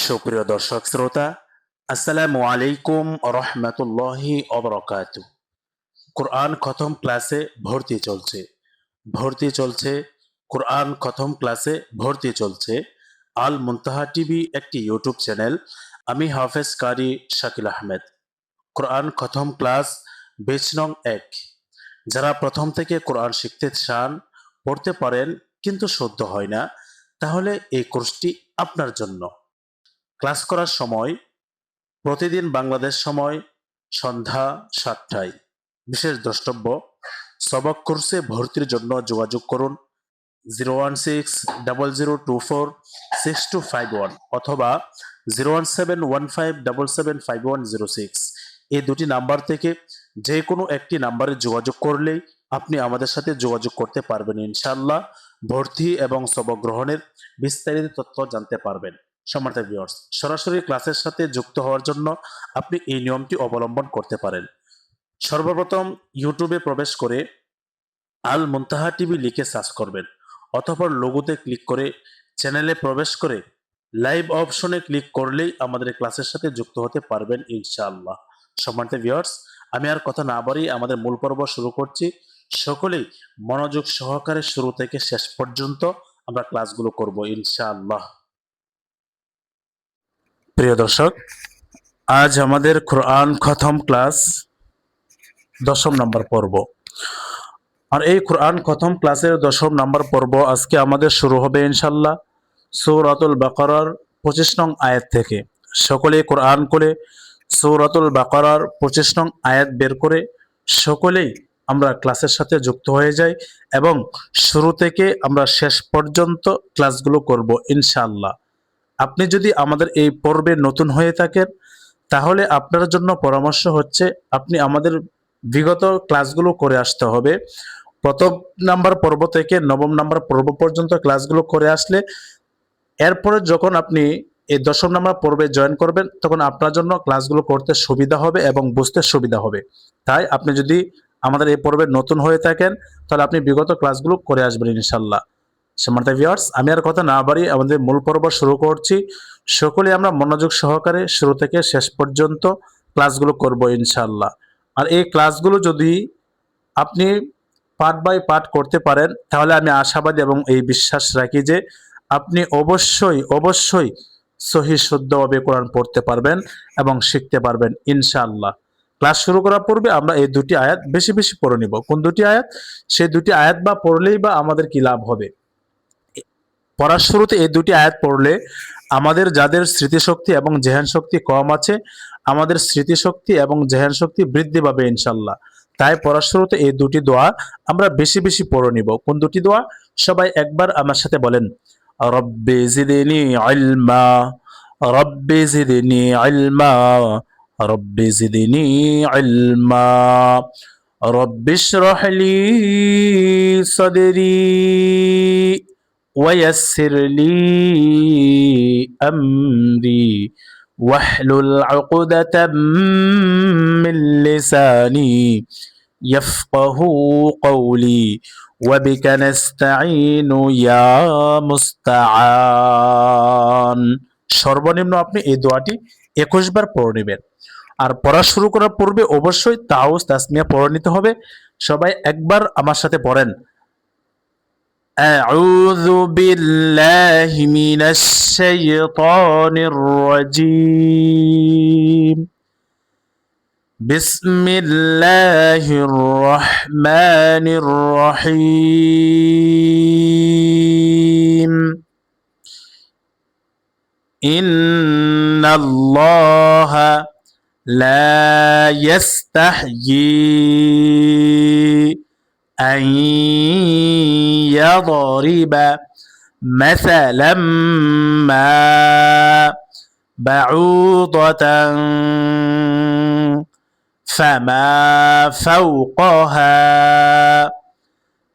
সুপ্রিয় দর্শক শ্রোতা, আসসালামু আলাইকুম রহমতুল্লাহি অবরকাতু। কোরআন খতম ক্লাসে ভর্তি চলছে। কোরআন খতম ক্লাসে ভর্তি চলছে। আল মুনতাহা টিভি একটি ইউটিউব চ্যানেল। আমি হাফেজ কারি শাকিল আহমেদ। কোরআন খতম ক্লাস বেচ নং ১। যারা প্রথম থেকে কোরআন শিখতে চান, পড়তে পারেন কিন্তু শুদ্ধ হয় না, তাহলে এই কোর্সটি আপনার জন্য। ক্লাস করার সময় প্রতিদিন বাংলাদেশ সময় সন্ধ্যা ৭টায়। বিশেষ দ্রষ্টব্য, সবক কোর্সে ভর্তির জন্য যোগাযোগ করুন 01600246251 অথবা 01715775106। এই দুটি নাম্বার থেকে যে কোনো একটি নাম্বারে যোগাযোগ করলেই আপনি আমাদের সাথে যোগাযোগ করতে পারবেন। ইনশাআল্লাহ ভর্তি এবং সবক গ্রহণের বিস্তারিত তথ্য জানতে পারবেন। সম্মানিত ভিউয়ার্স, সরাসরি ক্লাসের সাথে যুক্ত হওয়ার জন্য আপনি এই নিয়মটি অবলম্বন করতে পারেন। সর্বপ্রথম ইউটিউবে প্রবেশ করে আল মুনতাহা টিভি লিখে সার্চ করবেন। অতঃপর লোগোতে ক্লিক করে চ্যানেলে প্রবেশ করে লাইভ অপশনে ক্লিক করলেই আমাদের ক্লাসের সাথে যুক্ত হতে পারবেন ইনশাআল্লাহ। সম্মানিত ভিউয়ার্স, আমি আর কথা না বাড়িয়ে আমাদের মূল পর্ব শুরু করছি। সকলেই মনোযোগ সহকারে শুরু থেকে শেষ পর্যন্ত আমরা ক্লাসগুলো করব ইনশাআল্লাহ। প্রিয় দর্শক, আজ আমাদের কোরআন খতম ক্লাস ১০ম নম্বর পর্ব। আর এই কোরআন খতম ক্লাসের ১০ম নম্বর পর্ব আজকে আমাদের শুরু হবে ইনশাআল্লাহ সূরাতুল বাকারার ২৫ নং আয়াত থেকে। সকলেই কোরআন করে সূরাতুল বাকারার ২৫ নং আয়াত বের করে সকলেই আমরা ক্লাসের সাথে যুক্ত হয়ে যাই এবং শুরু থেকে আমরা শেষ পর্যন্ত ক্লাসগুলো করব ইনশাআল্লাহ। আপনি যদি আমাদের এই পর্বে নতুন হয়ে থাকেন, তাহলে আপনার জন্য পরামর্শ হচ্ছে আপনি আমাদের বিগত ক্লাসগুলো করে আসতে হবে। প্রথম নাম্বার পর্ব থেকে ৯ম নাম্বার পর্ব পর্যন্ত ক্লাসগুলো করে আসলে এরপরে যখন আপনি এই ১০ম নাম্বার পর্বে জয়েন করবেন, তখন আপনার জন্য ক্লাসগুলো করতে সুবিধা হবে এবং বুঝতে সুবিধা হবে। তাই আপনি যদি আমাদের এই পর্বে নতুন হয়ে থাকেন, তাহলে আপনি বিগত ক্লাসগুলো করে আসবেন ইনশাআল্লাহ। সম্মানিত ভিউয়ার্স, আমি আর কথা না বাড়িয়ে আমাদের মূল পর্ব শুরু করছি। সকলে আমরা মনোযোগ সহকারে শুরু থেকে শেষ পর্যন্ত ক্লাসগুলো করব ইনশাআল্লাহ। আর এই ক্লাসগুলো যদি আপনি পার্ট বাই পার্ট করতে পারেন, তাহলে আমি আশাবাদী এবং এই বিশ্বাস রাখি যে আপনি অবশ্যই সহি শুদ্ধভাবে কোরআন পড়তে পারবেন এবং শিখতে পারবেন ইনশাআল্লাহ। ক্লাস শুরু করার পূর্বে আমরা এই দুটি আয়াত বেশি বেশি পড়ে নিব। কোন দুটি আয়াত? সেই দুটি আয়াত বা পড়লেই বা আমাদের কি লাভ হবে? পড়ার শুরুতে এই দুটি আয়াত পড়লে আমাদের যাদের স্মৃতিশক্তি এবং জেহান শক্তি কম আছে, আমাদের স্মৃতিশক্তি এবং জেহান শক্তি বৃদ্ধি পাবে ইনশাআল্লাহ। তাই পড়ার শুরুতে এই দুটি দোয়া আমরা বেশি বেশি পড়ে নিব। কোন দুটি দোয়া? সবাই একবার আমার সাথে বলেন, রব্বি জিদনি ইলমা, রব্বি জিদনি ইলমা, রব্বি জিদনি ইলমা, রব্বি ইশরাহ লি সাদরি ويسر لي أمري واحلل عقدة من لساني يفقه قولي وبك نستعين يا মুস্তাআন। সর্বনিম্ন আপনি এই দোয়াটি ২১ বার পড়ে নেবেন। আর পড়া শুরু করার পূর্বে অবশ্যই তাওস তাসমিয়া পড়ে নিতে হবে। সবাই একবার আমার সাথে পড়েন, أعوذ بالله من الشيطان الرجيم بسم الله الرحمن الرحيم إن الله لا يستحيي أن يضرب مثلا ما بعوضة فما فوقها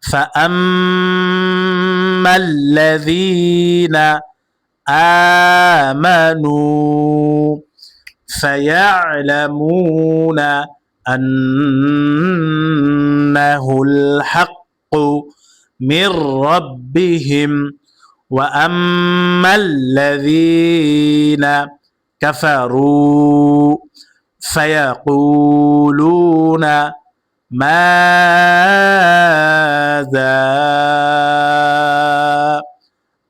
فأما الذين آمنوا فيعلمون أنه الحق من ربهم وأما الذين كفروا فيقولون ماذا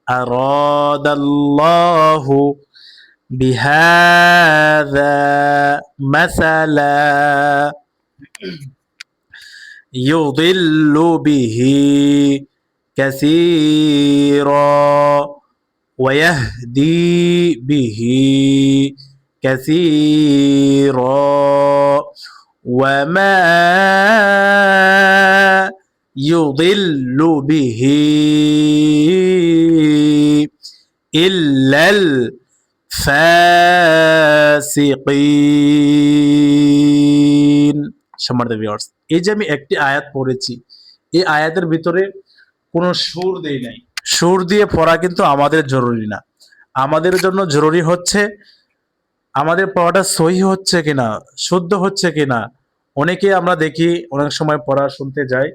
أراد الله بهذا مثلا يضل به كثيرا ويهدي به كثيرا وما يضل به إلا الفاسقين। সম্মানিত ভিউয়ার্স, এই যে আমি একটি আয়াত পড়েছি, এই আয়াতের ভিতরে কোনো সুর দেই নাই। সুর দিয়ে পড়া কিন্তু আমাদের জরুরি না। আমাদের জন্য জরুরি হচ্ছে আমাদের পড়াটা সহি হচ্ছে কিনা, শুদ্ধ হচ্ছে কিনা। অনেকে আমরা দেখি অনেক সময় পড়া শুনতে যাই,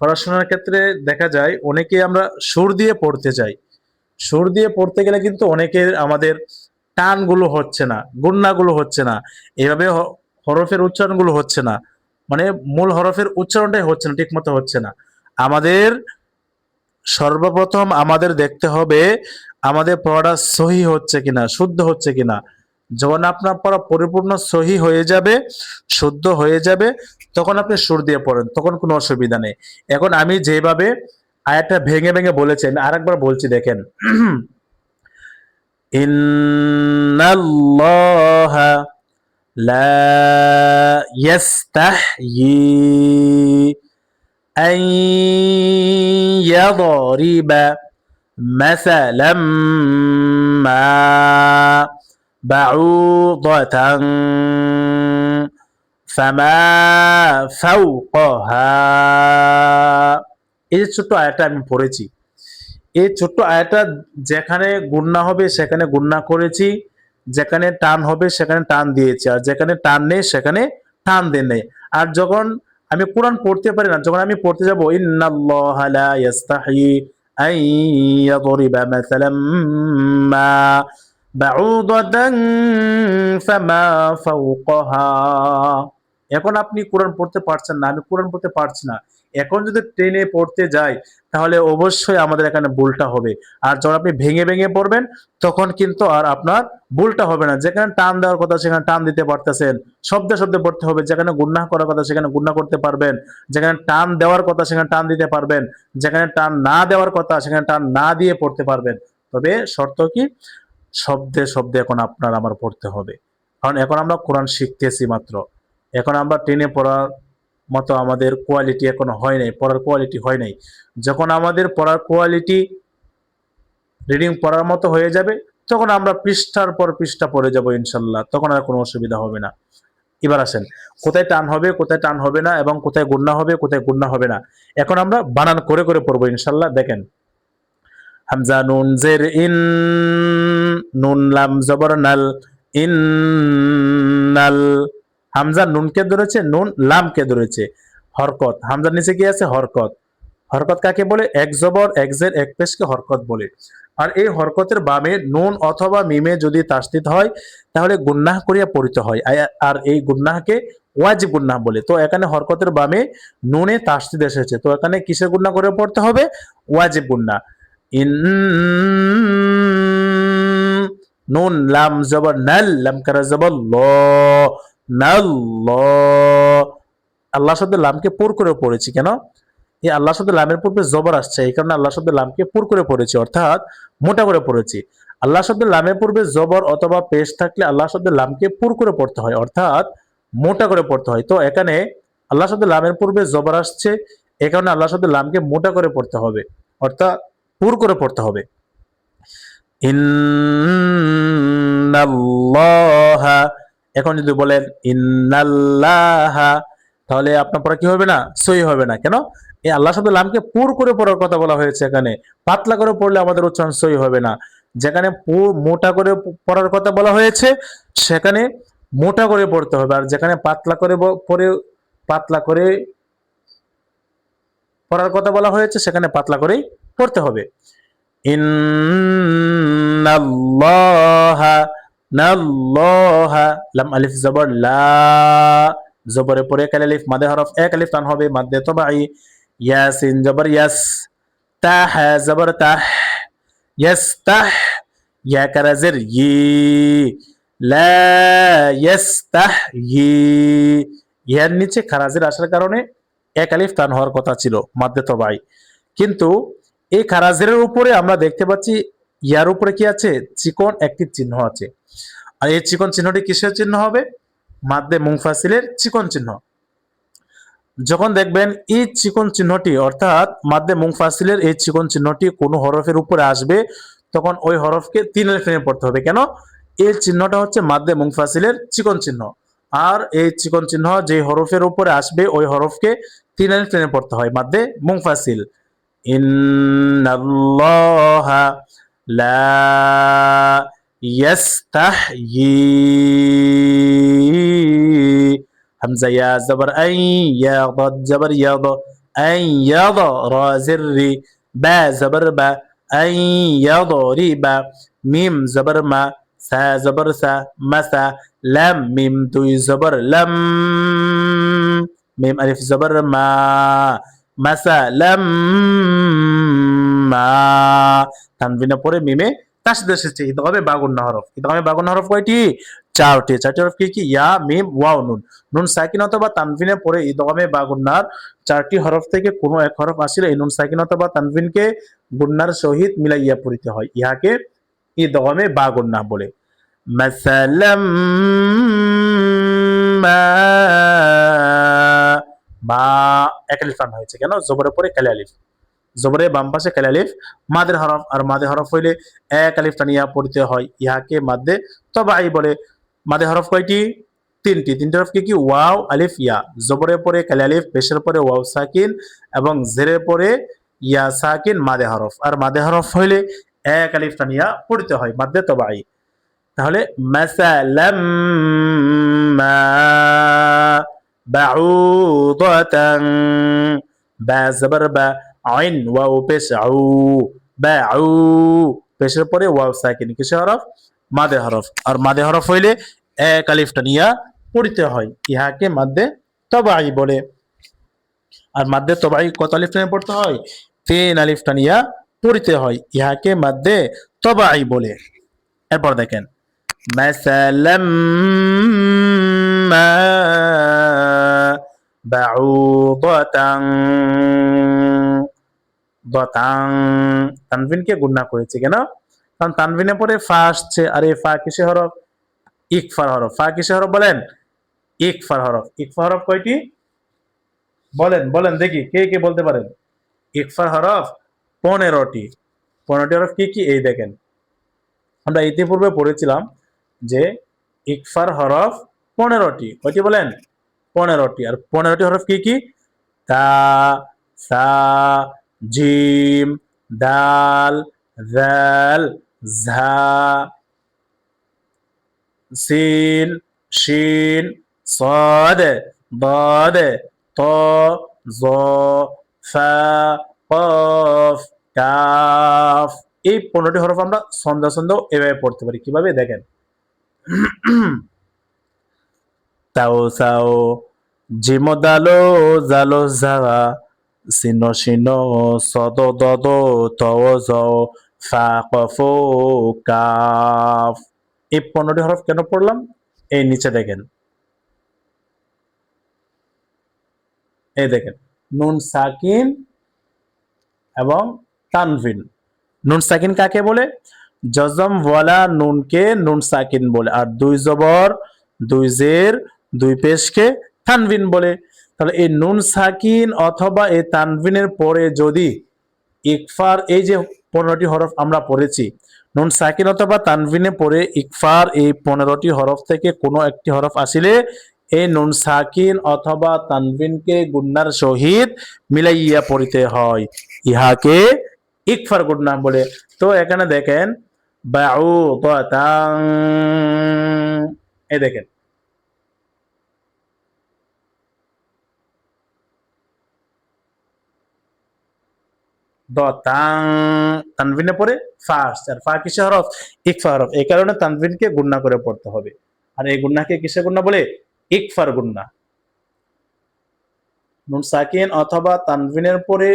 পড়াশোনার ক্ষেত্রে দেখা যায় অনেকে আমরা সুর দিয়ে পড়তে চাই। সুর দিয়ে পড়তে গেলে কিন্তু অনেকের আমাদের টানগুলো হচ্ছে না, গুন্নাগুলো হচ্ছে না, এভাবে হরফের উচ্চারণগুলো হচ্ছে না, মানে মূল হরফের উচ্চারণটাই হচ্ছে না, ঠিক মতো হচ্ছে না। আমাদের সর্বপ্রথম আমাদের দেখতে হবে আমাদের পড়াটা সহি হচ্ছে কিনা, শুদ্ধ হচ্ছে কিনা। যখন আপনার পড়া পরিপূর্ণ সহি হয়ে যাবে, শুদ্ধ হয়ে যাবে, তখন আপনি সুর দিয়ে পড়েন, তখন কোনো অসুবিধা নেই। এখন আমি যেভাবে আয়াতটা ভেঙে ভেঙে বলেছি, আমি আরেকবার বলছি দেখেন। ইন্নাল্লাহা লা ইয়াস্তাহয়ি আন ইয়াদরিবা মাসালাম মা বাউদাতান ফামা ফাওকাহা। এই যে ছোট্ট আয়াতটা আমি পড়েছি, এই ছোট্ট আয়াতটা যেখানে গুণনা হবে সেখানে গুণনা করেছি, যেখানে টান হবে সেখানে টান দিয়েছি, আর যেখানে টান নেই সেখানে টান দেন নেই। আর যখন আমি কোরআন পড়তে পারি না, যখন আমি পড়তে যাব ইন্নাল্লাহা লা ইয়াস্তাহি আন ইয়াদরিবা মাসালাম মা বাউদাতান ফামা ফাওকাহা। এখন আপনি কোরআন পড়তে পারছেন না, আমি কোরআন পড়তে পারছি না, এখন যদি ট্রেনে পড়তে যাই তাহলে অবশ্যই আমাদের এখানে ভুলটা হবে। আর যখন আপনি ভেঙে ভেঙে পড়বেন তখন কিন্তু আর আপনার ভুলটা হবে না। যেখানে টান দেওয়ার কথা সেখানে টান দিতে পারতেছেন, শব্দে শব্দে পড়তে হবে। যেখানে গুণনা করার কথা সেখানে গুণনা করতে পারবেন, যেখানে টান দেওয়ার কথা সেখানে টান দিতে পারবেন, যেখানে টান না দেওয়ার কথা সেখানে টান না দিয়ে পড়তে পারবেন। তবে শর্ত কি, শব্দে শব্দে এখন আপনার আমার পড়তে হবে। কারণ এখন আমরা কোরআন শিখতেছি মাত্র, এখন আমরা ট্রেনে পড়ার মতো আমাদের কোয়ালিটি এখনো হয় নাই, পড়ার কোয়ালিটি হয় নাই। যখন আমাদের পড়ার কোয়ালিটি রিডিং পড়ার মতো হয়ে যাবে তখন আমরা পৃষ্ঠার পর পৃষ্ঠা পড়ে যাব ইনশাল্লাহ, তখন আর কোনো অসুবিধা হবে না। এবার আসেন কোথায় টান হবে কোথায় টান হবে না এবং কোথায় গুণনা হবে কোথায় গুণনা হবে না, এখন আমরা বানান করে করে পড়বো ইনশাল্লাহ। দেখেন, হামজা নুন জের ইন, নুন লাম জবর নাল, ইন্নাল। হামজা নুনকে ধরেছে, নুন লামকে ধরেছে, হরকত। হামজার নিচে কি আছে? হরকত। হরকত কাকে বলে? এক জবর এক জের এক পেশকে হরকত বলে। আর এই হরকতের বামে নুন অথবা মিমে যদি তাসদিদ হয় তাহলে গুন্নাহ করিয়া পড়িতে হয়, আর এই গুন্নাহকে ওয়াজিব গুন্নাহ বলে। তো এখানে হরকতের বামে নুনে তাসদিদ এসেছে, তো এখানে কিসের গুন্নাহ করে পড়তে হবে? ওয়াজিব গুন্নাহ। ইন, নুন লাম জবর নাল, লাম কারা জবর ল, নাল ল। আল্লাহ শব্দের লামকে পুর করে পড়েছি কেন? এই আল্লাহ শব্দের লামের পূর্বে জবর আসছে, এই কারণে আল্লাহ শব্দের লামকে পুর করে পড়েছি, অর্থাৎ মোটা করে পড়েছি। আল্লাহ শব্দের লামের পূর্বে জবর অথবা পেশ থাকলে আল্লাহ শব্দের লামকে পুর করে পড়তে হয়, অর্থাৎ মোটা করে পড়তে হয়। তো এখানে আল্লাহ শব্দের লামের পূর্বে জবর আসছে, এই কারণে আল্লাহ শব্দের লামকে মোটা করে পড়তে হবে, অর্থাৎ পুর করে পড়তে হবে। ইন্নাল্লাহা, এখন যদি বলেন ইন্নাল্লাহা তাহলে আপনার পড়া কি হবে না? সহি হবে না। কেন? এই আল্লাহ শব্দের লামকে পুর করে পড়ার কথা বলা হয়েছে, এখানে পাতলা করে পড়লে আমাদের উচ্চারণ সহি হবে না। যেখানে মোটা করে পড়ার কথা বলা হয়েছে সেখানে মোটা করে পড়তে হবে, আর যেখানে পাতলা করে পড়ে পাতলা করে পড়ার কথা বলা হয়েছে সেখানে পাতলা করেই পড়তে হবে। ইন্নাল্লাহা নাল্লাহা লাম আলিফ জবর লা জবরের পরে কাল আলিফ মাদে হরফ এক আলিফ টান হবে মাদে তবাই ইয়াসিন জবর ইয়াস তাহ জবর তাহ ইয়াস্তাহ ইয়া কারাজের ই লা ইয়াস্তাহয়ি ইয়ার নিচে খারাজের আসার কারণে এক আলিফ টান হওয়ার কথা ছিল মাদ্দে তবাই কিন্তু এই খারাজের উপরে আমরা দেখতে পাচ্ছি ইয়ার উপরে কি আছে চিকন একটি চিহ্ন আছে আর এই চিকন চিহ্নটি কিসের চিহ্ন হবে মাদ্দে মুনফাসিলের চিকন চিহ্ন যখন দেখবেন এই চিকন চিহ্নটি অর্থাৎ মাদ্দে মুনফাসিলের এই চিকন চিহ্নটি কোনো হরফের উপরে আসবে তখন ওই হরফকে তিন আলিফ টেনে পড়তে হবে কেন এই চিহ্নটা হচ্ছে মাদ্দে মুনফাসিলের চিকন চিহ্ন আর এই চিকন চিহ্ন যে হরফের উপরে আসবে ওই হরফকে তিন আলিফ টেনে পড়তে হয় মাদ্দে মুনফাসিল ইন্নাল্লাহা লা ইয়াস্তাহয়ি হামজা ইয়া জবর আই ইয়া দাদ জবর ইয়া দ আই ইয়া দ রা জিররি বা জবর বা আই ইয়া দরিবা মিম জবর মা সা জবর সা মাসা লাম মিম দুই জবর লাম মিম আলিফ জবর মা মাসা লাম মা তানবিনের পরে মিমে তাসদীদ এসেছে ইদগামে বাগুন্না হরফ ইদগামে বাগুন্না হরফ কয়টি চারটি হরফ কি কি ইয়া মিম ওয়াও নুন নুন সাকিন অথবা তানবিনের পরে ইদগামে বাগুন্নার চারটি হরফ থেকে কোনো এক হরফ আসলে এই নুন সাকিন অথবা তানবিনকে গুন্নার সহিত মিলাইয়া পড়িতে হয় ইহাকে ইদগামে বাগুন্না বলে মাসালাম মা এক আলিফ টান হয়েছে কেন জবরের পরে কালি আলিফ জবরের বাম পাশে কালি আলিফ মাদের হরফ আর মাদে হরফ হইলে এক আলিফ টানিয়া পড়িতে হয় ইহাকে মাদ্দে তবাই বলে মাদে হরফ কয়টি তিনটি হরফ কি কি ওয়াও আলিফ ইয়া জবরের পরে কালি আলিফ পেশের পরে ওয়াও সাকিন এবং জেরের পরে ইয়া সাকিন মাদে হরফ আর মাদে হরফ হইলে এক আলিফ টানিয়া পড়িতে হয় মাদ্দে তবাই তাহলে মাসালাম মা বাউদাতান বা জবর বা আইন ওয়াও পেশ আউ বাউ পেশের পরে ওয়াও সাকিন কিসের হরফ মাদে হরফ আর মাদে হরফ হইলে এক আলিফ টানিয়া পড়িতে হয় ইহাকে মাদ্দে তবাই বলে আর মাদ্দে তবাই কত আলিফ টানিয়া পড়তে হয় তিন আলিফ টানিয়া পড়িতে হয় ইহাকে মাদ্দে তবাই বলে এরপর দেখেন মাসালাম মা বাউদাতান দতাং তানভিনকে গুণনা করেছে কেন কারণ তানভিনের পরে ফা আসছে আর এই ফা কিসে হরফ ইকফার হরফ ফা কিসে হরফ বলেন ইকফার হরফ ইকফার হরফ কয়টি বলেন বলেন দেখি কে কে বলতে পারেন ইকফার হরফ 15টি 15টি হরফ কি কি এই দেখেন আমরা ইতিপূর্বে পড়েছিলাম যে ইকফার হরফ 15টি কয়টি বলেন 15টি আর 15টি হরফ কি কি তা সা জিম দাল জাল ঝা সিন শিন صاد ضاد ط ظ ফা কফ কাফ এই 15টি হরফ আমরা ছন্দে ছন্দে এভাবে পড়তে পারি কিভাবে দেখেন তাও সাও জিম দালো জালো জাগা সিনো সিনো সদ দদ তও জ ফা কফ কাফ এই 15টি হরফ কেন পড়লাম এই নিচে দেখেন এই দেখেন নুন সাকিন এবং তানভিন নুন সাকিন কাকে বলে জজম ওয়ালা নুনকে নুন সাকিন বলে আর দুই জবর দুই জের দুই পেশকে তানভিন বলে তাহলে এই নুন সাকিন অথবা এই তানভিনের পরে যদি ইকফার এই যে 15টি হরফ আমরা পড়েছি নুন সাকিন অথবা তানভিনে পরে ইকফার এই 15টি হরফ থেকে কোনো একটি হরফ আসিলে এই নুন সাকিন অথবা তানভিনকে গুন্নার সহিত মিলাইয়া পড়িতে হয় ইহাকে ইকফার গুন্না বলে তো এখানে দেখেন বাউদাতান এই দেখেন দ তাং, তানভিনের পরে ফা আসছে, আর ফা কিসে হরফ? ইকফা হরফ। এই কারণে তানভিনকে গুণনা করে পড়তে হবে। আর এই গুণনাকে কিসে গুণনা বলে? ইকফার গুণনা। নুন সাকিন অথবা তানভিনের পরে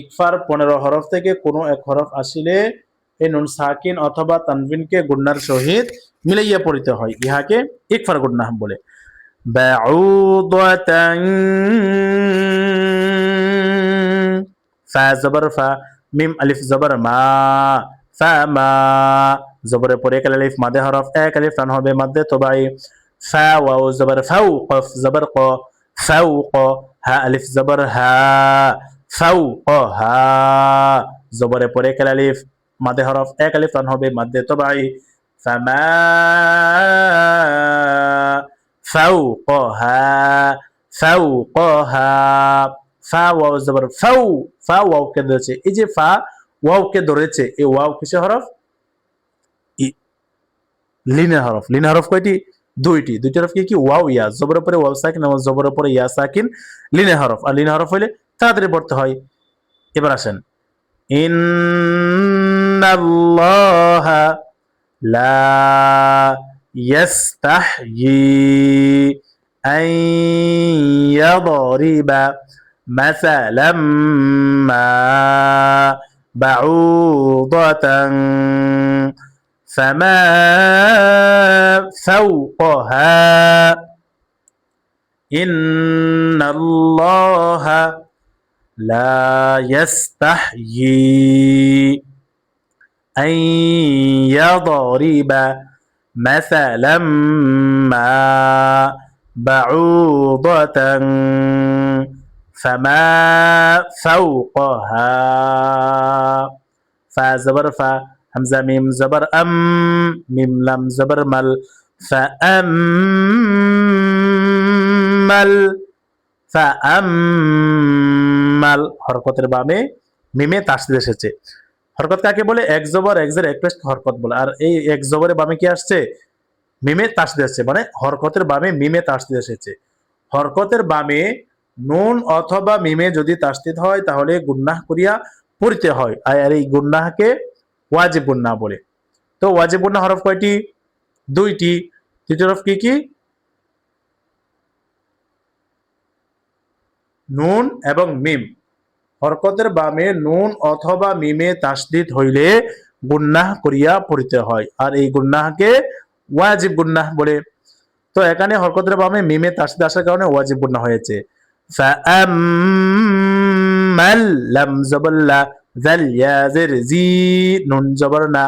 ইকফার 15 হরফ থেকে কোনো এক হরফ আসিলে এই নুন সাকিন অথবা তানভিনকে গুণনার সহিত মিলাইয়া পড়িতে হয়, ইহাকে ইকফার গুণনা বলে। বাউদাতান, ফা জবর ফা, মিম আলিফ জবর মা, ফা মা, জবরের পরে এক আলিফ মাদে হরফ, এক আলিফ টান হবে মাদে তবাই। ফা ওয়াও জবর ফাউ, কফ জবর ক, ফাউ ক, হা আলিফ জবর হা, ফাউ ক হা, জবরের পরে এক আলিফ মাদে হরফ, এক আলিফ টান হবে মাদে তবাই। ফামা, ফাউ ক হা, ফাউ ক হা, ফা ওয়াও জবর ফাউ, ফা ওয়াও কে ধরেছে, এই যে ফা ওয়াও কে ধরেছে, এই ওয়াও কিসের হরফ? লিনের হরফ। লিনের হরফ কয়টি? দুইটি। দুইটি হরফ কি কি? ওয়াও ইয়া, জবরের উপরে ওয়াও সাকিন এবং জবরের উপরে ইয়া সাকিন, লিনের হরফ। আর লিনের হরফ হইলে তাড়াতাড়ি পড়তে হয়। এবার আসেন, ইন্নাল্লাহা লা ইয়াস্তাহয়ি আন ইয়াদরিবা মাসালাম মা বাউদাতান فما فوقها إن الله لا يستحيي أن يضرب مثلا ما بعوضة فما فوقها فزبر فا همزة ميم زبر ميم لام زبر مل فأمل ফাআম্মাল হরকতের বামে মিমে তাসদীদ এসেছে। হরকত কাকে বলে? এক জবর এক জের এক পেশ হরকত বলে। আর এই এক জবরের বামে কি আসছে? মিমে তাসদীদ এসেছে, মানে হরকতের বামে মিমে তাসদীদ এসেছে। হরকতের বামে নুন অথবা মিমে যদি তাসদীদ হয় তাহলে গুন্নাহ করিয়া পড়তে হয়, আর এই গুন্নাহকে ওয়াজিব গুন্নাহ বলে। তো ওয়াজিব গুন্নাহ হরফ কয়টি? দুইটি। দুইটি হরফ কি কি? নুন এবং মিম। হরকতের বামে নুন অথবা মিমে তাসদীদ হইলে গুন্নাহ করিয়া পড়িতে হয়, আর এই গুন্নাহকে ওয়াজিব গুন্নাহ বলে। তো এখানে হরকতের বামে মিমে তাসদীদ আসার কারণে ওয়াজিব গুন্নাহ হয়েছে। ফাআম্মাল লাম জবর লা, যাল ইয়া জের জি, নুন জবর না,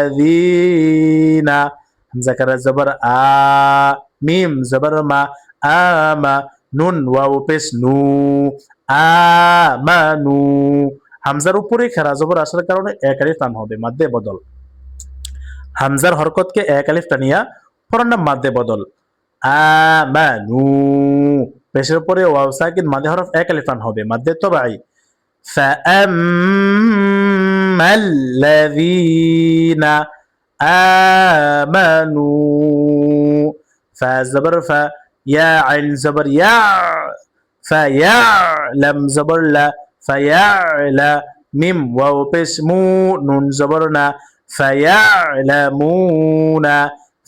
ফাআম্মাল্লাযীনা, হামজা কারা জবর আ, মিম জবর মা, আমা, নুন ওয়াও পেশ নু, আমানু। হামজার উপরে খেরা জবর আসার কারণে এক আলিফ টান হবে, মাদ্দে বদল। হামজার হরকতকে এক আলিফ টানিয়া পড়ার নাম মাদ্দে বদল। আমানু, পেশের উপরে ওয়াও সাকিন মাদ্দে হরফ এক আলিফ টান হবে, মাদ্দে তবাই। ফাআম্মাল্লাযীনা আমানু, ফা জবর ফা, ইয়া আইন জবর ইয়া, ফায়ালাম জবর লা, ফায়ালা, মিম ওয়াও পেশ মু, নুন জবর না, ফায়ালামুনা,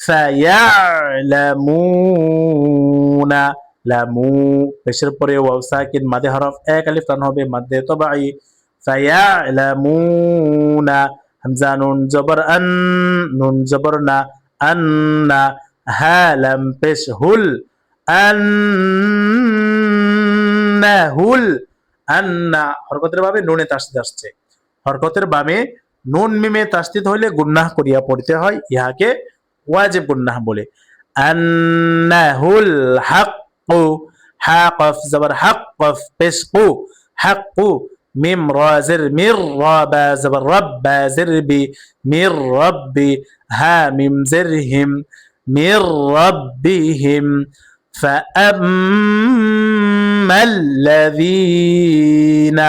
ফায়ালামুনা, লামু, পেশের পরে ওয়াও সাকিন মাদে হরফ এক আলিফ টান হবে, মাদ্দে তবাই। ফায়ালামুনা, হামজা নুন জবর আন, নুন জবর না, আন্না, হা লাম পেশ হুল, আন্নাহুল, আন্না। হরকতের বামে নুনে তাসদীদ আসছে। হরকতের বামে নুন মিমে তাসদীদ হইলে গুন্নাহ করিয়া পড়তে হয়, ইহাকে ওয়াজিব গুন্নাহ বলে। আন্নাহুল হাক্কু, হা কফ জবর হক, কফ পেশ কু, হাক্কু, মিম রা জের মির, রা বা জবর রব, বা জের বি, মির রব্বি, হা মিম জের হিম, মির রব্বিহিম। فأما الذين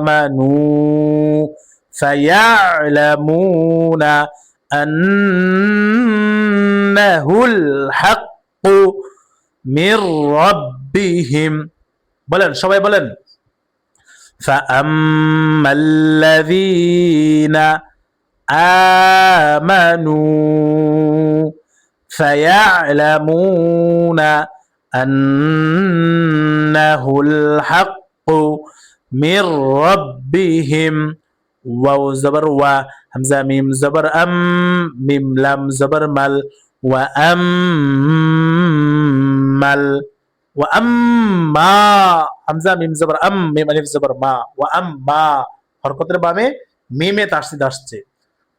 آمنوا فيعلمون أنه الحق من رب রাব্বিহিম, বলেন সবাই বলেন। فأما الذين آمنوا فيعلمون أنه الحق من ربهم واو زبر و همزة ميم زبر أم ميم لام زبر مل وأمل ওয়াম্মা হামজা মিম জবর আম মিম আলিফ জবর মা ওয়াম্মা হরকতের বামে মিমে তাসদীদ আসছে,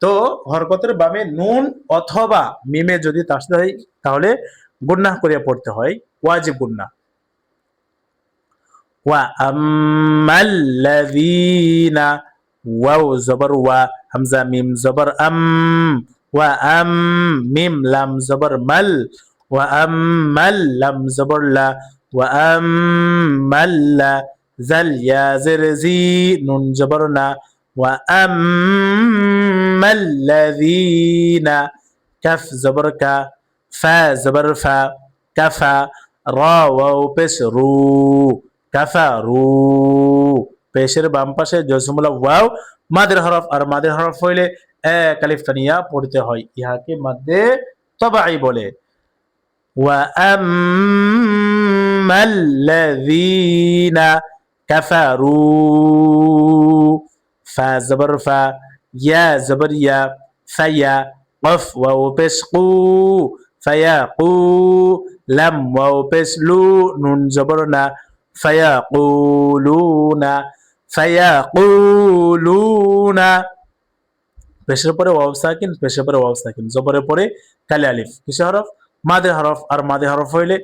তো হরকতের বামে নুন অথবা মিমে যদি তাসদীদ হয় তাহলে গুন্নাহ করে পড়তে হয়, ওয়াজিব গুন্নাহ। ওয়াম্মাল্লাযীনা ওয়াও জবর ওয়া হামজা মিম জবর আম ওয়াআম মিম লাম জবর মাল ওয়াআম্মাল লাম জবর লা ওয়াআম্মাল্লা জাল ইয়া জের জি নুন জবর না ওয়াআম্মাল্লাযীনা কাফ জবর কা ফা জবর ফা কাফা রা ওয়াও পেশ রু কাফারু, পেশের বাম পাশে জজমুলা ওয়াও মাদের হরফ, আর মাদের হরফ হইলে এক আলিফ টানিয়া পড়তে হয়, ইহাকে মাদ্দে তবাই বলে। وأما الذين كفروا فا زبر فا يا زبر يا فيا قف واو بس قو فيقو لم واو بس لو نون زبرنا فيقولون فيقولون পেশের পরে ওয়াও সাকিন, পেশের পরে ওয়াও সাকিন, জবরের পরে কালি আলিফ, কিসের হরফ? মাদের হরফ, আর মাদের হরফ হইলে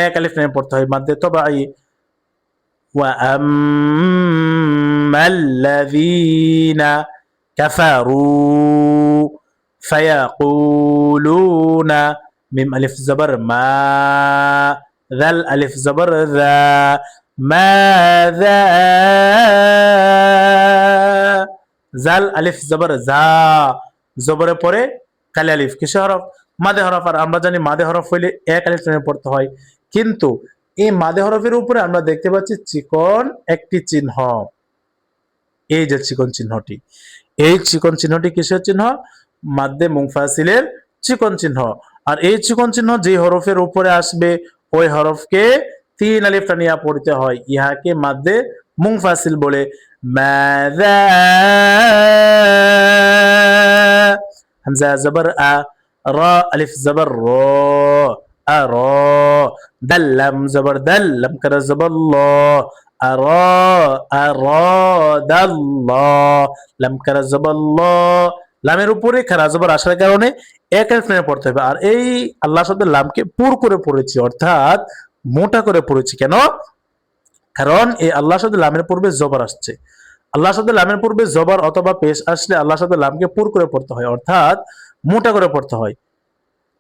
এক আলিফ নিয়ে পড়তে হয় মাদ্দে তবাই। ওয়াআম্মাল্লাযীনা কাফারু ফায়াকুলুনা মিম আলিফ জবর মা যাল আলিফ জবর যা মাযা জাল আলিফ জবর যা, জবরের পরে কালি আলিফ, কিসের হরফ? মাদে হরফ, আর আমরা জানি মাদে হরফ হইলে এক আলিফ টেনে পড়তে হয়, কিন্তু এই মাদে হরফের উপরে আমরা দেখতে পাচ্ছি চিকন একটি চিহ্ন, এই যে চিকন চিহ্নটি, এই চিকন চিহ্নটি কিসের চিহ্ন? মাদ্দে মুনফাসিলের চিকন চিহ্ন, আর এই চিকন চিহ্ন যে হরফের উপরে আসবে ওই হরফকে তিন আলিফ টানিয়া পড়তে হয়, ইহাকে মাদ্দে মুনফাসিল বলে। মাযা হামজা জবর আ রা আলিফ জবর র আর দাল লাম জবর দাল লাম কারা জবর ল আর আরাদাল্লাহ লাম কারা জবর ল, লামের উপরে খারা জবর আসার কারণে এক আলিফ টেনে পড়তে হবে, আর এই আল্লাহ শব্দের লামকে পুর করে পড়েছি, অর্থাৎ মোটা করে পড়েছি। কেন? কারণ এই আল্লাহ শব্দের লামের পূর্বে জবর আসছে, আল্লাহ শব্দের লামের পূর্বে জবর অথবা পেশ আসলে আল্লাহ শব্দের লামকে পুর করে পড়তে হয়, অর্থাৎ মোটা করে পড়তে হয়।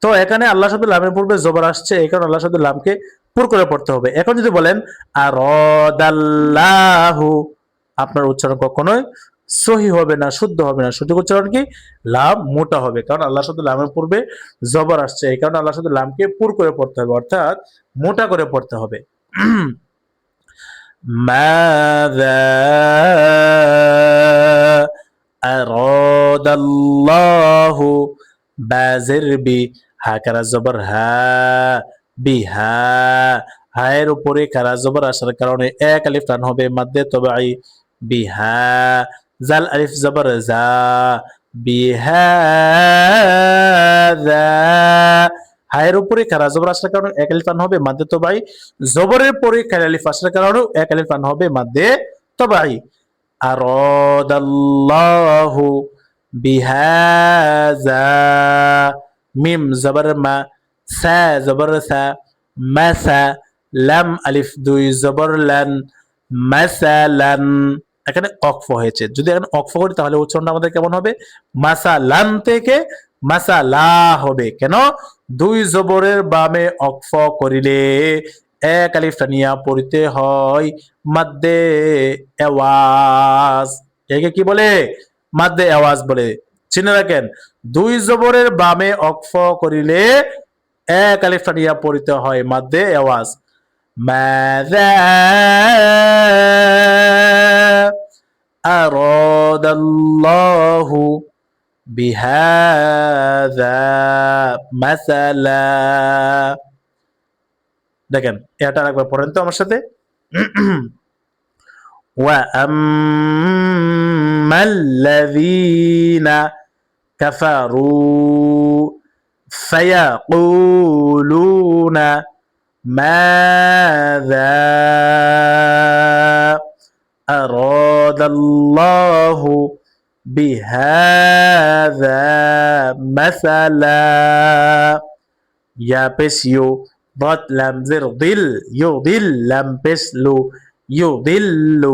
তো এখানে আল্লাহ শব্দের লামের পূর্বে জবর আসছে, এই কারণে আল্লাহ শব্দের লামকে পুর করে পড়তে হবে। এখন যদি বলেন আরাদাল্লাহু, আপনার উচ্চারণ কখনোই সহি হবে না, শুদ্ধ হবে না। সঠিক উচ্চারণ কি? লাম মোটা হবে, কারণ আল্লাহ শব্দের লামের পূর্বে জবর আসছে, এই কারণে আল্লাহ শব্দের লামকে পুর করে পড়তে হবে, অর্থাৎ মোটা করে পড়তে হবে। মাযা আরাদাল্লাহু বাজির বি হা কারা জবর হা বিহা, হায়ের উপরে কারা জবর আসার কারণে এক আলিফ টান হবে মাদ্দে তবাই বিহা, জাল আলিফ জবর যা বিহাযা, হায়ের উপরে কারা জবর আসার কারণে এক আলিফ টান হবে মাদ্দে তবাই, জবরের পরে কারা আলিফ আসার কারণে এক আলিফ টান হবে মাদ্দে তবাই। আরাদাল্লাহু বিহাযা মিম জবর মা সা জবর সা মাসা লাম আলিফ দুই জবর লান মাসালান, এখানে অক্ফ হয়েছে, যদি এখানে অক্ফ করি তাহলে উচ্চারণটা আমাদের কেমন হবে? মাসালান থেকে মাসালা হবে। কেন? দুই জবরের বামে অক্ফ করিলে এক আলিফ টানিয়া পড়িতে হয় মাদ্দে আওয়াজ, একে কি বলে? মাদ্দে আওয়াজ বলে। চিনে রাখেন, দুই জবরের বামে অক্ফ করিলে এক আলিফ টানিয়া পড়িতে হয় মাদ্দে আওয়াজ। ماذا أراد الله بهذا مثلا দেখেন এটা একবার পড়েন তো আমার সাথে وأما الذين كفروا فيقولون ماذا أراد الله بهذا مثلا يا بسيو ضد لم زر ضل يضل لم بسلو يضل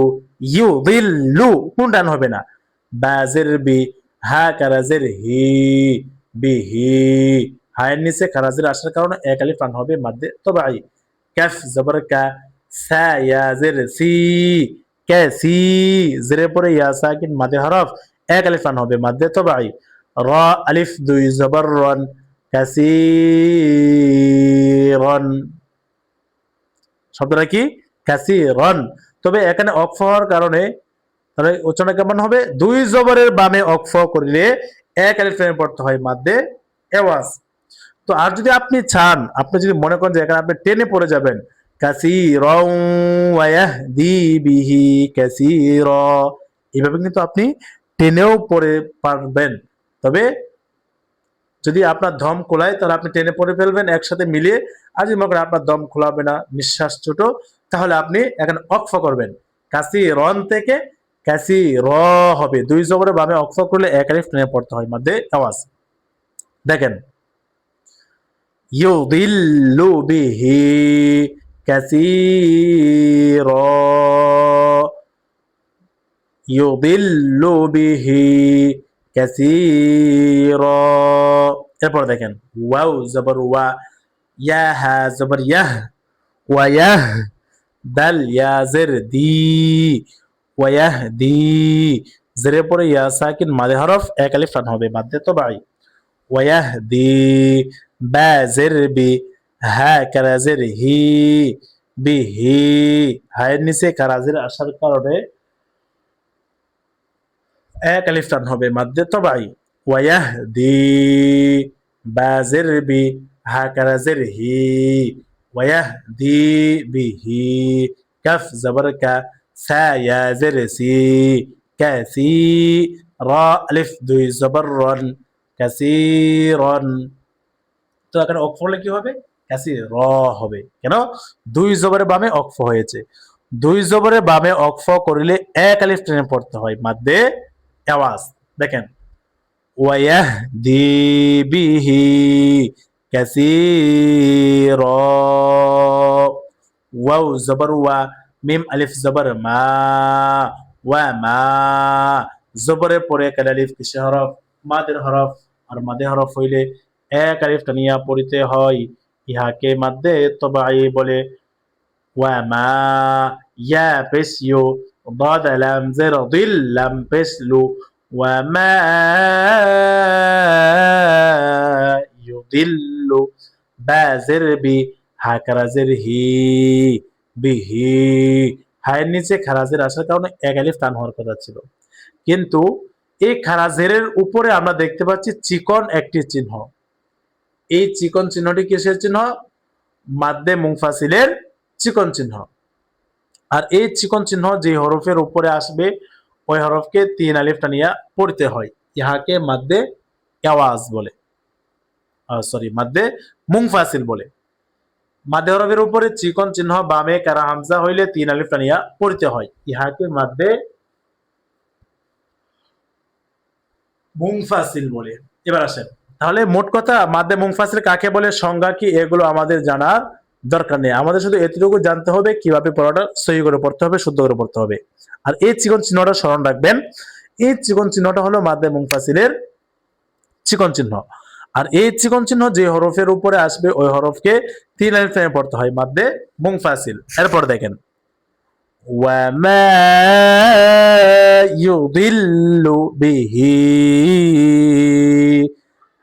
يضل কোনটান হবে না বাজের বি হা কারাজের হি বিহি হায়ের নিচে কারাজের আসার কারণে এক আলিফ টান হবে মাদ্দে তবাই কাফ জবর কা সা ইয়া জের সি কাসি জেরে পরে ইয়া সাকিন মাদে হরফ এক আলিফ টান হবে মাদ্দে তবাই র আলিফ দুই জবর রন কাসিরন শব্দটা কি কাসিরন তবে এখানে অক্ফ হওয়ার কারণে তাহলে উচ্চারণ কেমন হবে দুই জবরের বামে অক্ফ করলে এক আলিফ টেনে পড়তে হয় মাদ্দে এওয়াজ তো আর যদি আপনি চান আপনি যদি মনে করেন যে এখানে আপনি টেনে পড়ে যাবেন কাসিরন ওয়া ইয়াহদি বিহি কাসিরা এইভাবে কিন্তু আপনি টেনেও পড়ে পারবেন তবে যদি আপনার দম খোলায় তাহলে আপনি টেনে পড়ে ফেলবেন একসাথে মিলিয়ে আর যদি মনে করেন আপনার দম খোলাবে না নিঃশ্বাস ছোট তাহলে আপনি এখানে অক্ফ করবেন কাসিরন থেকে কাসি র হবে দুই জবরে বামে অক্ফ করলে এক আলিফ টেনে পড়তে হয় মধ্যে আওয়াজ দেখেন ইউদিল্লু বিহি কাসীরা ইউদিল্লু বিহি কাসীরা এরপর দেখেন ওয়াও জবর ওয়া ইয়া হা জবর ইয়াহ ওয়া ইয়াহ দাল ইয়া জের দি ওয়া ইয়াহদি জেরে পরে ইয়া সাকিন মাদে হরফ এক আলিফ টান হবে মাদ্দে তবাই ওয়া ইয়াহদি বা জের বি হা কারা জের হি বিহি হায়ের নিচে কারা জের আসার কারণে এক আলিফ টান হবে মাদ্দে তবাই ওয়া ইয়াহদি বা জের বি হা কারা জের হি ওয়া ইয়াহদি বিহি কাফ জবর কা সা ইয়া জের সি কাসি রা আলিফ দুই জবর রন কাসিরন তো এখানে অক্ফ হলে কি হবে কাসি র হবে কেন দুই জবরের বামে অক্ফ হয়েছে দুই জবরের বামে অক্ফ করিলে এক আলিফ টেনে পড়তে হয় মাদ্দে আওয়াজ দেখেন ওয়াহদি বিহি কাসীরা ওয়াও জবর ওয়া মিম আলিফ জবর মা ওয়া মা জবরের পরে এক আলিফ কিসের হরফ মাদের হরফ আর মাদে হরফ হইলে এক আলিফ টানিয়া পড়িতে হয় ইহাকে মাদ্দে তবাই বলে ওয়া মা ইয়া পেশিও ضاد لام زر ضل لام পেশলু ওয়া মা ইউদিল্লু বা জের বি হা কারাজের হি বিহি হায়ের নিচে খারাজের আসার কারণে এক আলিফ টান হওয়ার কথা ছিল কিন্তু এই খারাজের উপরে আমরা দেখতে পাচ্ছি চিকন একটি চিহ্ন এই চিকন চিহ্নটি কিসের চিহ্ন মাদ্দে মুনফাসিলের চিকন চিহ্ন আর এই চিকন চিহ্ন যে হরফের উপরে আসবে ওই হরফকে তিন আলিফ টানিয়া পড়তে হয় ইহাকে মাদ্দে আওয়াজ বলে সরি মাদ্দে মুনফাসিল বলে মাদ্দে হরফের উপরে চিকন চিহ্ন বামে কারা হামজা হইলে তিন আলিফ টানিয়া পড়তে হয় ইহাকে মাদ্দে মুনফাসিল বলে এবার আসেন তাহলে মোট কথা মাদ্দে মুনফাসিল কাকে বলে সংজ্ঞা কি এগুলো আমাদের জানার দরকার নেই আমাদের শুধু এতটুকু জানতে হবে কিভাবে পড়াটা সহি করে পড়তে হবে শুদ্ধ করে পড়তে হবে আর এই চিকন চিহ্নটা স্মরণ রাখবেন এই চিকন চিহ্নটা হলো মাদ্দে মুনফাসিলের চিকন চিহ্ন আর এই চিকন চিহ্ন যে হরফের উপরে আসবে ওই হরফকে তিন আলিফ টেনে পড়তে হয় মাদ্দে মুনফাসিল এরপর দেখেন ওয়ামা ইউদিল্লু বিহি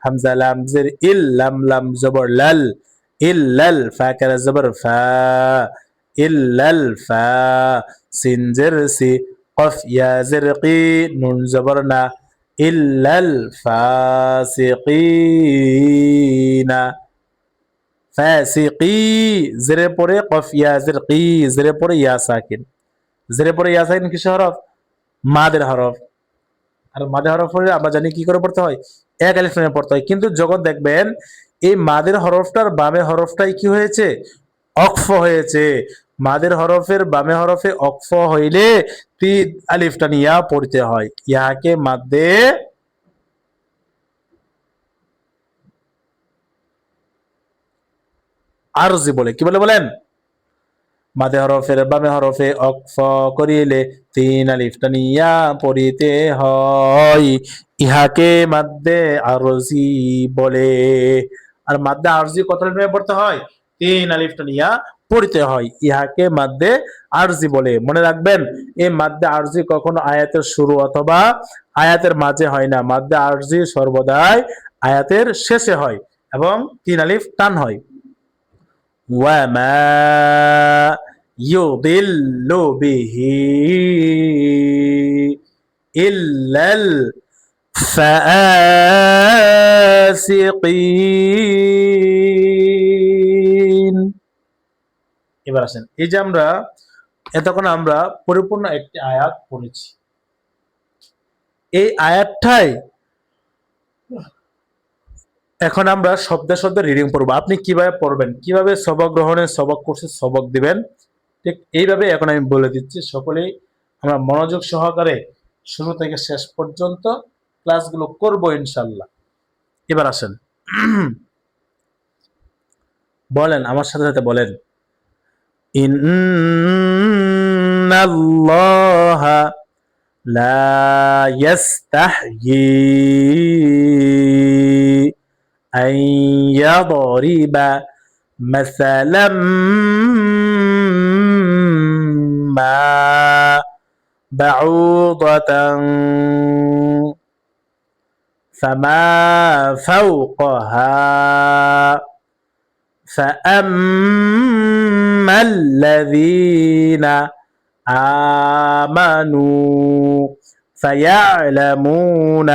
হামজা লাম জের ইল লাম লাম জবর লাল ইল্লাল ফা কারা জবর ফা ইল্লাল ফা, সিন জের সি, কফ ইয়া জের কি, নুন জবর না, ইল্লাল ফাসিকিনা, ফাসিকি, জেরে পরে কফ ইয়া জের কি, জেরে পরে ইয়া সাকিন, জেরে পরে ইয়া সাকিন কিসের হরফ? মাদের হরফ। আর মাদের হরফ হলে আমরা জানি কি করে পড়তে হয়, এক আলিফ লামে পড়তে হয়। কিন্তু যখন দেখবেন এই মাদের হরফটার বামে হরফটাই কি হয়েছে, অক্ফ হয়েছে, মাদের হরফের বামে হরফে অক্ফ হইলে তিন আলিফটা নিয়া পড়তে হয়। ইহাকে মাদ্দে আরজি বলে। কি বলে বলেন? মাদে হরফের বামে হরফে অক্ফ করিলে তিন আলিফটা নিয়া পড়িতে হয়, ইহাকে মাদ্দে আরজি বলে। আর মাদ্দে আরজি কত আলিফ পড়তে হয়? তিন আলিফটা নিয়া পড়িতে হয়, ইহাকে মাদ্দে আরজি বলে। মনে রাখবেন, এই মাদ্দে আরজি কখনো আয়াতের শুরু অথবা আয়াতের মাঝে হয় না। মাদ্দে আরজি সর্বদাই আয়াতের শেষে হয় এবং তিন আলিফ টান হয়। وما يضل به إلا الفاسقين। এবার আসেন, এই যে আমরা এতক্ষণ আমরা পরিপূর্ণ একটি আয়াত পড়েছি, এই আয়াতটাই এখন আমরা শব্দে শব্দে রিডিং পড়বো। আপনি কিভাবে পড়বেন, কিভাবে সবক গ্রহণের সবক কোর্সে সবক দিবেন, ঠিক এইভাবে এখন আমি বলে দিচ্ছি। সকলেই আমরা মনোযোগ সহকারে শুরু থেকে শেষ পর্যন্ত ক্লাসগুলো করব ইনশাল্লাহ। এবার আসেন, বলেন আমার সাথে সাথে বলেন, ইন্নাল্লাহা লা ইয়াস্তাহয়ি আন ইয়াদরিবা মাসালাম মা বাউদাতান ফামা ফাওকাহা فأما الذين آمنوا فيعلمون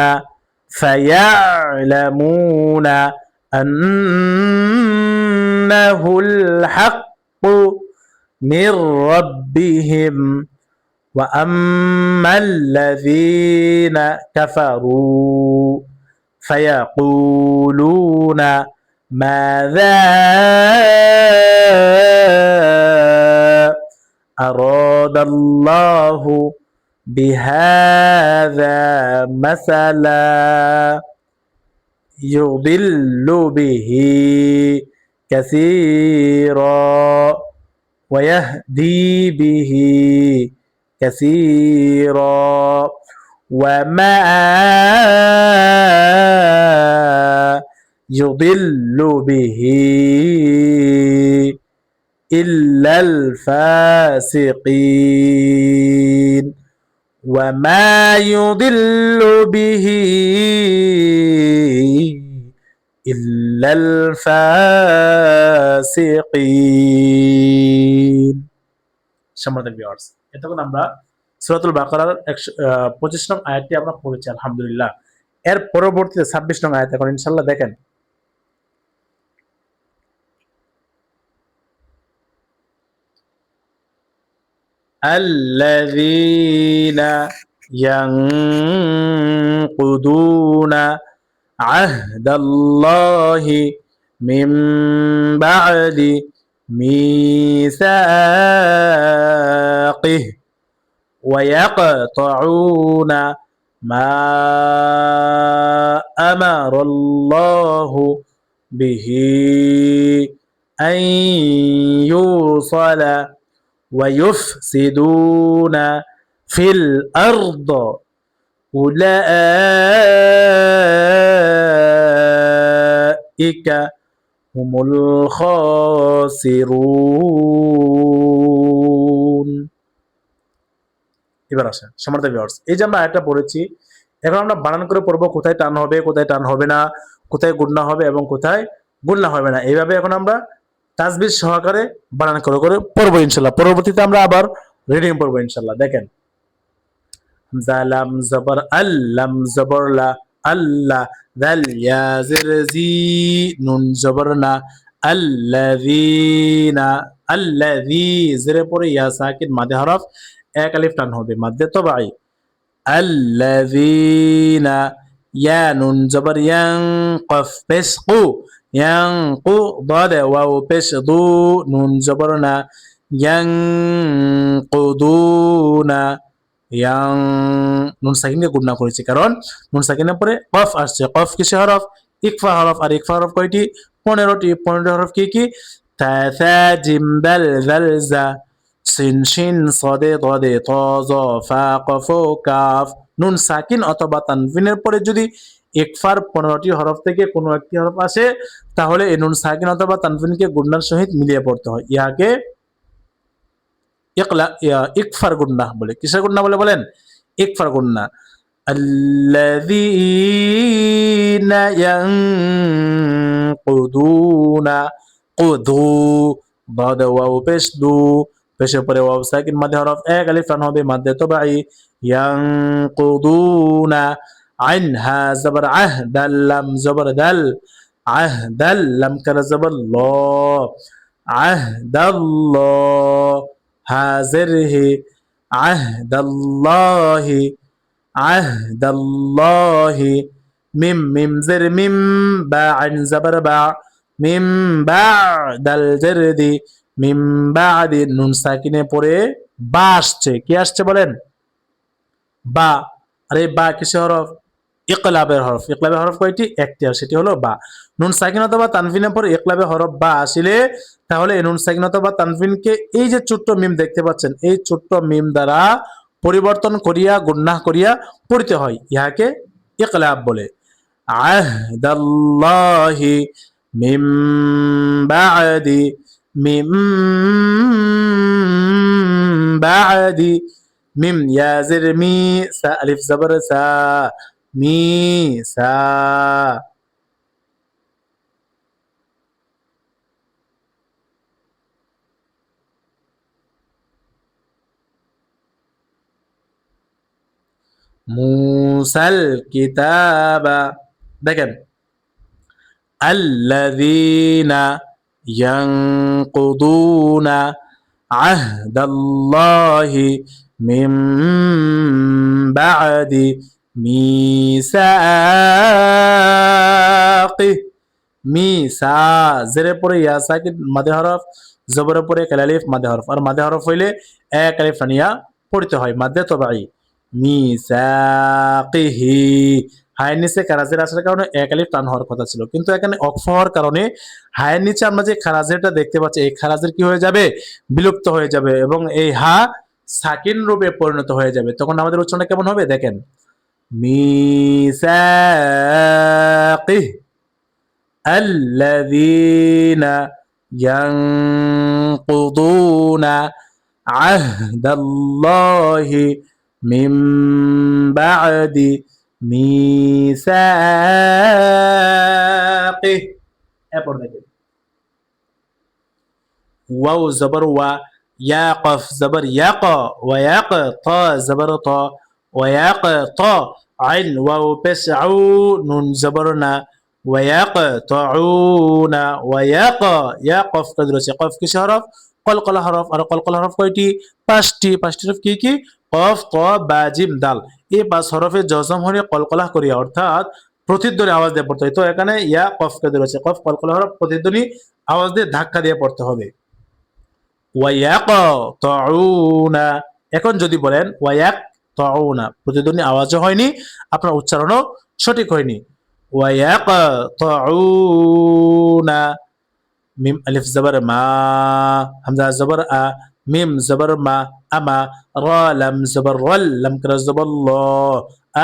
أنه الحق من ربهم وأما الذين كفروا فيقولون ماذا أراد الله بهذا مثلا يضل به كثيرا ويهدي به كثيرا وما يضل به إلا الفاسقين وما يضل به إلا الفاسقين। সম্মানিত ভিউয়ার্স, এতক্ষণ আমরা সূরাতুল বাকারার 25 নং আয়াতটি আমরা পড়েছি আলহামদুলিল্লাহ। এর পরবর্তীতে 26 নং আয়াত এখন ইনশাআল্লাহ দেখেন। الذين ينقضون عهد الله من بعد ميثاقه ويقطعون ما أمر الله به أن يوصل ويفسدون في الأرض أولئك هم الخاسرون। এবার আসেন সম্মানিত ভিউয়ার্স, এই যে আমরা আয়াতটা পড়েছি, এখন আমরা বানান করে পড়বো, কোথায় টান হবে কোথায় টান হবে না, কোথায় গুণনা হবে এবং কোথায় গুণনা হবে না, এইভাবে এখন আমরা তাসবিহ সহকারে বানান করে করে পড়বো ইনশাল্লাহ। পরবর্তীতে আমরা আবার রিডিং পড়বো ইনশাল্লাহ। দেখেন, হামজা লাম জবর আল, লাম জবর লা, আল্লাহ, দাল ইয়া জের জি, নুন জবর না, আল্লাযীনা, আল্লাযী জেরে পরে ইয়া সাকিন মাদে হরফ, এক আলিফ টান হবে মাদে তবাই, আল্লাযীনা, ইয়া নুন জবর ইয়াং, কফ পেশ কু, ইয়াং কু, দাদ ওয়াও পেশ দু, নুন জবর না, ইয়াং কুদুনা, ইয়াং, নুন সাকিনকে গুণনা করেছি কারণ নুন সাকিনের পরে কফ আসছে। কফ কিসে হরফ? ইকফা হরফ। আর ইকফা হরফ কয়টি? 15টি। 15টি হরফ কি কি? তা সা জিম দাল জাল জা, সিন শিন সদে দদে ত জ ফা কফ কাফ। নুন সাকিন অথবা তানভিনের পরে যদি ইকফার 15টি হরফ থেকে কোনো একটি হরফ আসে তাহলে এই নুন সাকিন অথবা তানভিনকে গুণনার সহিত মিলিয়ে পড়তে হয়। ইহাকে ইকফার গুন্না বলে। কিসের গুন্না বলে বলেন? ইকফার গুন্না। আল্লাযীনা ইয়ানকুদুনা, কুদু, বাদ ওয়াও পেশ দু, পেশের পরে ওয়াও সাকিন মাদে হরফ, এক আলিফ টান হবে মাদে তবাই, ইয়ানকুদুনা, আইন হা জবর আহ, দাল লাম জবর দাল, আহ দাল লাম কারা জবর ল, আহ দাল্লাহ, হাজিরহি, আহদাল্লাহি, আহদাল্লাহি, মিম মিম জের মিম, বা আইন জবর বা, মিম বা, দাল জের দি, মিম বাদি, নুন সাকিনে পড়ে বা আসছে। কি আসছে বলেন? বা। আর এই বা কিসের হরফ? ইকলাবের হরফ। ইকলাবের হরফ কয়টি? একটি, আর সেটি হলো বা। নুন সাকিন অথবা তানভিনের পর ইকলাবের হরফ বা আসিলে তাহলে এই নুন সাকিন অথবা তানভিনকে এই যে ছোট্ট মিম দেখতে পাচ্ছেন এই ছোট্ট মিম দ্বারা পরিবর্তন করিয়া গুন্নাহ করিয়া পড়তে হয়। ইহাকে ইকলাব বলে। আহদাল্লাহি মিম বাদি, মিম বাদি, মিম ইয়া জের মি, সা আলিফ জবর সা, মি সা। মুসাল কিতাবা, দেখেন, আল্লাযীনা ইয়ানকুদুনা আহদাল্লাহি মিন বাদি মিসাকি, মিসা জেরে পরে ইয়া সাকিন মাদে হরফ, জবরের পরে এক আলিফ মাদে হরফ। আর মাদে হরফ হইলে এক আলিফ টানিয়া পড়তে হয় মাদে তবাই, মিসাকিহি। হায়ের নিচে খারাজের আসার কারণে এক আলিফ টান হওয়ার কথা ছিল, কিন্তু এখানে অক্ফ হওয়ার কারণে হায়ের নিচে আমরা যে খারাজেরটা দেখতে পাচ্ছি এই খারাজের কি হয়ে যাবে? বিলুপ্ত হয়ে যাবে এবং এই হা সাকিন রূপে পরিণত হয়ে যাবে। তখন আমাদের উচ্চারণটা কেমন হবে? দেখেন, মিসাকিহ, আল্লাযীনা ইয়ানকুদুনা আহদাল্লাহি মিন বাদি মিসাকিহ। এরপর দেখেন, ওয়াও জবর ওয়া, ইয়া কফ জবর ইয়াক, ওয়ায়াক, ত জবর ত, ওয়ায়াক ত, আইন ওয়াও পেশ আউ, নুন জবর না, ওয়ায়াক তাউনা, ওয়ায়াক, ইয়া কফ কাদ রয়েছে। কফ কিসের হরফ? কলকলা হরফ। আর কলকলা হরফ কয়টি? 5টি। 5টি হরফ কি কি? কফ, ত, বা, জিম, দাল। এই 5 হরফে জজম হয়ে কলকলা করিয়া অর্থাৎ প্রতিধ্বনি আওয়াজ দিয়ে পড়তে হয়। তো এখানে ইয়া কফ কাদ রয়েছে। কফ কলকলা হরফ প্রতিধ্বনি আওয়াজ দিয়ে ধাক্কা দিয়ে পড়তে হবে। ওয়ায়াকতাউনা, এখন যদি বলেন ওয়ায়াকতাউনা, প্রতিধ্বনি আওয়াজও হয়নি, আপনার উচ্চারণও সঠিক হয়নি। ওয়ায়াকতাউনা, মিম আলিফ জবর মা, হামজা জবর আ, মিম জবর মা, আমা, রা লাম জবর রল, লাম কারা জবর ল,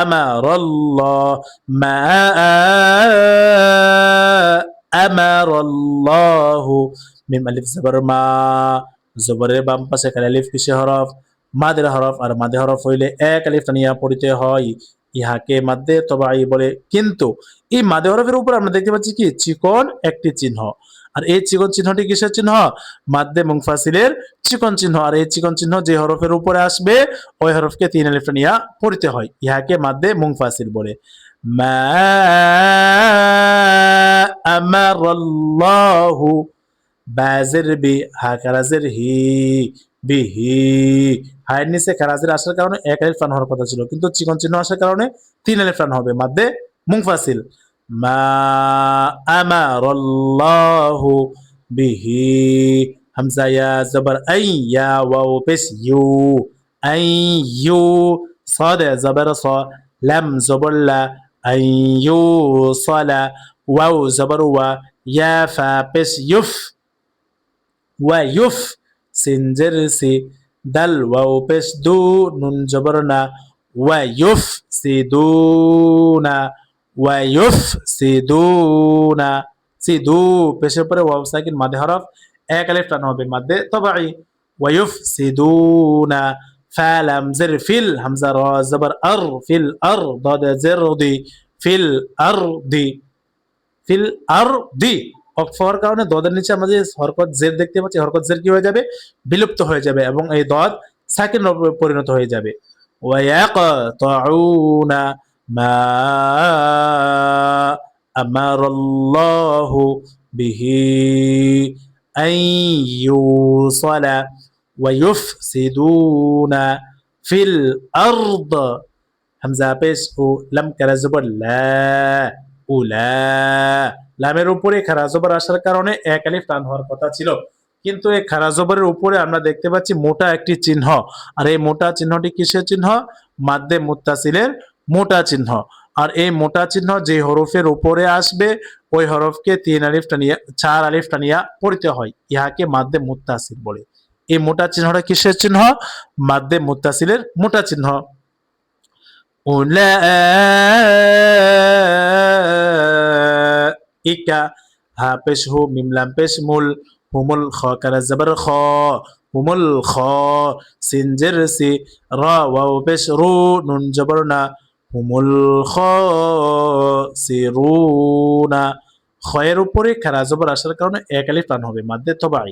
আমারাল্লাহ, মা আমারাল্লাহু, মিম আলিফ জবর মা, জবরের বাম পাশে কাল আলিফ কিসের হরফ? মাদের হরফ। আর মাদে হরফ হইলে এক আলিফ টানিয়া পড়িতে হয়, ইহাকে মাদে তবাই বলে। কিন্তু এই মাদে হরফের উপর আমরা দেখতে পাচ্ছি কি চিকন একটি চিহ্ন। আর এই চিকন চিহ্নটি কিসের চিহ্ন? মাদ্দে মুনফাসিলের চিকন চিহ্ন। আর এই চিকন চিহ্ন যে হরফের উপরে আসবে ওই হরফকে 3 আলিফ টানিয়া পড়তে হয়, ইহাকে মাদ্দে মুনফাসিল বলে। মা আমারাল্লাহু, বাজের বি, হা কারাজের হি, বিহি। হায়ের নিচে কারাজের আসার কারণে 1 আলিফ টান হওয়ার কথা ছিল, কিন্তু চিকন চিহ্ন আসার কারণে 3 আলিফ টান হবে, মাদ্দে মুনফাসিল। মা আমারাল্লাহু বিহি, হামজা ইয়া জবর আই, ইয়া ওয়াও পেশ ইউ, আই ইউ, صاد زبر صا، لم زبر لا، أن يوصل، واو زبر وا، يا فا পেশ يف، ويف، سنجر سي، دل واو পেশ دو، নুন জবর না، ويفسدون، ويفسدون، সিদু পেশের পরে ওয়াও সাকিন মাদে হরফ 1 আলিফ টান হবে, মাদে তবাই। ويفسدون، فلم زر فيل، همزه را زبر ار، فيل ار، ضاد زر ضي، ফিল আরদি, ফিল আরদি। অক্ফ হওয়ার কারণে দদের নিচে আমরা যে হরকত জের দেখতে পাচ্ছি, হরকত জের কি হয়ে যাবে? বিলুপ্ত হয়ে যাবে এবং এই দদ সাকিন পরিণত হয়ে যাবে। ওয়ায়াকতাউনা মা আমারাল্লাহু বিহি আন ইউসালা ওয়ায়ুফসিদুনা ফিল আরদ, হামজা পেশ ও, লাম কারা জবর লা, উলা। লামের উপরে খারা জবর আসার কারণে 1 আলিফ টান হওয়ার কথা ছিল, কিন্তু এই খারা জবরের উপরে আমরা দেখতে পাচ্ছি মোটা একটি চিহ্ন। আর এই মোটা চিহ্নটি কিসের চিহ্ন? মাদ্দে মুত্তাসিলের মোটা চিহ্ন। আর এই মোটা চিহ্ন যে হরফের উপরে আসবে ওই হরফকে 3 আলিফ টানিয়া 4 আলিফ টানিয়া পড়তে হয়, ইহাকে মাদ্দে মুত্তাসিল বলে। এই মোটা চিহ্নটা কিসের চিহ্ন? মাদ্দে মুত্তাসিলের মোটা চিহ্ন। উলাইকা, হা পেশ হু, মিম লাম পেশ মুল, হুমুল খ কারা জবর খ, হুমুল খ, সিন জের সি, রা ওয়াও পেশ রু, নুন জবর না, হুমুল খ সিরুনা। খয়ের উপরে খারা জবর আসার কারণে 1 আলিফ টান হবে, মাদ্দে তবাই।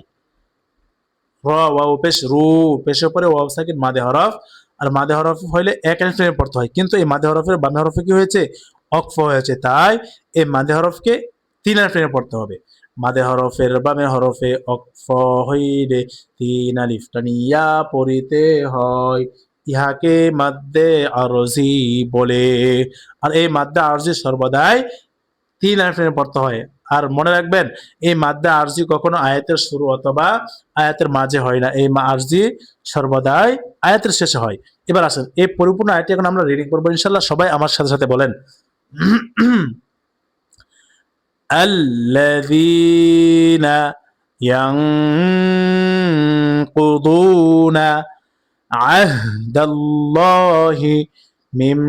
রা ওয়াও পেশ রু, পেশের পরে ওয়াও সাকিন মাদে হরফ, আর মাদে হরফ হইলে 1 আলিফ টেনে পড়তে হয়, কিন্তু এই মাদে হরফের বামে হরফে কি হয়েছে? অক্ফ হয়েছে, তাই এই মাদে হরফকে 3 আলিফ টেনে পড়তে হবে। মাদে হরফের বামে হরফে অক্ফ হইলে 3 আলিফ টানিয়া পড়িতে হয়, ইহাকে মাদ্দে আরজি বলে। আর এই মাদ্দে আরজি সর্বদাই 3 আলিফ টেনে পড়তে হয়। আর মনে রাখবেন, এই মাদ্দে আরজি কখনো আয়াতের শুরু অথবা আয়াতের মাঝে হয় না, এই আরজি সর্বদাই আয়াতের শেষে হয়। এবার আসেন এই পরিপূর্ণ আয়াতটি এখন আমরা রিডিং করবো ইনশাআল্লাহ। সবাই আমার সাথে সাথে বলেন। আল্লাযীনা ইয়ানকুদুনা আহদাল্লাহি মিন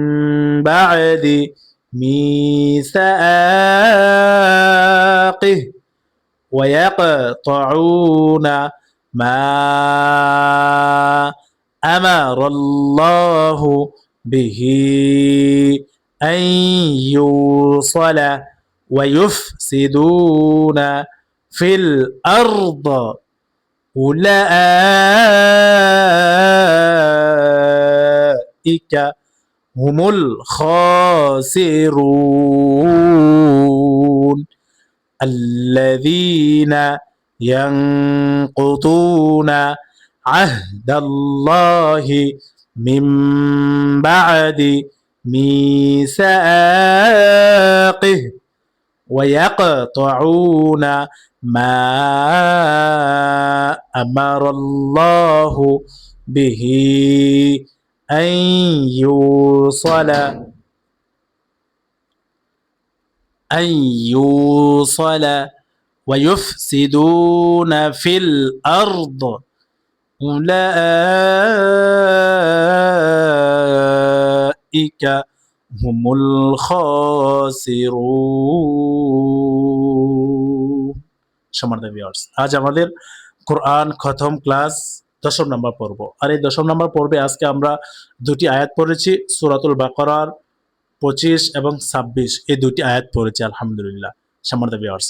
বা'দি ميثاقه ويقطعون ما أمر الله به أن يوصل ويفسدون في الأرض أولئك هم الخاسرون الذين ينقضون عهد الله من بعد ميثاقه ويقطعون ما أمر الله به أن يوصل ويفسدون في الأرض أولئك هم الخاسرون। সম্মানিত ভিউয়ার্স, আজ আমাদের কোরআন খতম ক্লাস 10 নম্বর পর্ব। আর এই 10 নম্বর পর্বে আজকে আমরা দুটি আয়াত পড়েছি, সূরাতুল বাকারার 25 এবং 26, এই দুটি আয়াত পড়েছি আলহামদুলিল্লাহ। সম্মানিত ভিউয়ার্স,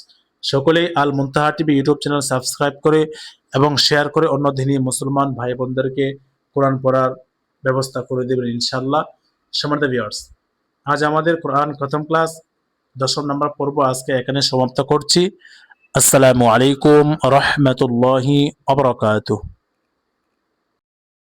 সকলেই আল মুনতাহা টিভি ইউটিউব চ্যানেল সাবস্ক্রাইব করে এবং শেয়ার করে অন্য দিনী মুসলমান ভাই বোনদেরকে কোরআন পড়ার ব্যবস্থা করে দেবেন ইনশাআল্লাহ। সম্মানিত ভিউয়ার্স, আজ আমাদের কোরআন খতম ক্লাস 10 নম্বর পর্ব আজকে এখানে সমাপ্ত করছি। আসসালামু আলাইকুম ওয়া রাহমাতুল্লাহি ওয়া বারাকাতুহু।